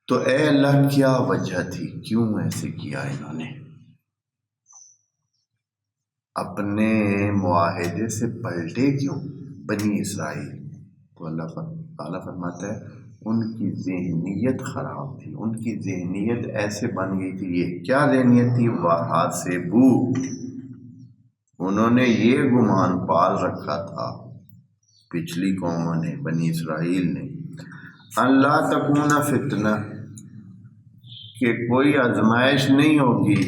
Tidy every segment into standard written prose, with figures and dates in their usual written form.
تو اے اللہ کیا وجہ تھی، کیوں ایسے کیا انہوں نے؟ اپنے معاہدے سے پلٹے کیوں بنی اسرائیل؟ تو اللہ تعالیٰ فرماتا ہے ان کی ذہنیت خراب تھی، ان کی ذہنیت ایسے بن گئی تھی۔ یہ کیا ذہنیت تھی؟ وَحَاسِبُوا، انہوں نے یہ گمان پال رکھا تھا پچھلی قوموں نے، بنی اسرائیل نے، اللہ تکون فتنہ، کہ کوئی آزمائش نہیں ہوگی۔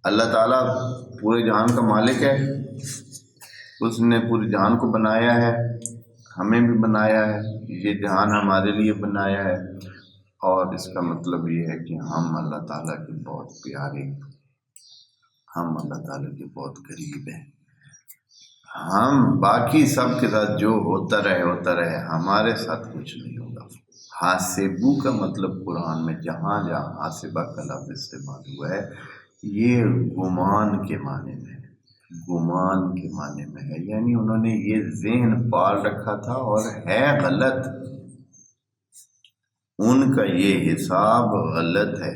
اللہ تعالیٰ پورے جہان کا مالک ہے، اس نے پورے جہان کو بنایا ہے، ہمیں بھی بنایا ہے، یہ جہان ہمارے لیے بنایا ہے، اور اس کا مطلب یہ ہے کہ ہم اللہ تعالیٰ کے بہت پیارے، ہم اللہ تعالیٰ کے بہت قریب ہیں۔ ہم باقی سب کے ساتھ جو ہوتا رہے، ہمارے ساتھ کچھ نہیں ہوگا۔ حاسبو کا مطلب قرآن میں جہاں جہاں حاسبہ کا لفظ استعمال ہوا ہے، یہ گمان کے معنی میں ہے، گمان کے معنی میں ہے، یعنی انہوں نے یہ ذہن پال رکھا تھا اور ہے غلط، ان کا یہ حساب غلط ہے۔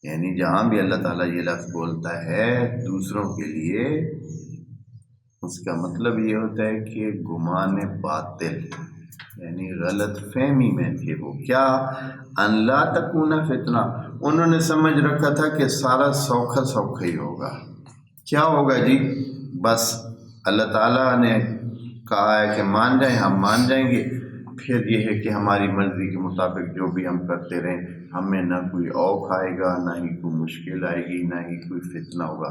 یعنی جہاں بھی اللہ تعالیٰ یہ لفظ بولتا ہے دوسروں کے لیے، اس کا مطلب یہ ہوتا ہے کہ گمان باطل، یعنی غلط فہمی میں تھے وہ۔ کیا؟ ان لا تکون فتنہ، انہوں نے سمجھ رکھا تھا کہ سارا سوکھا سوکھا ہی ہوگا۔ کیا ہوگا جی؟ بس اللہ تعالیٰ نے کہا ہے کہ مان جائیں، ہم مان جائیں گے، پھر یہ ہے کہ ہماری مرضی کے مطابق جو بھی ہم کرتے رہیں، ہمیں نہ کوئی اوکھ آئے گا، نہ ہی کوئی مشکل آئے گی، نہ ہی کوئی فتنہ ہوگا۔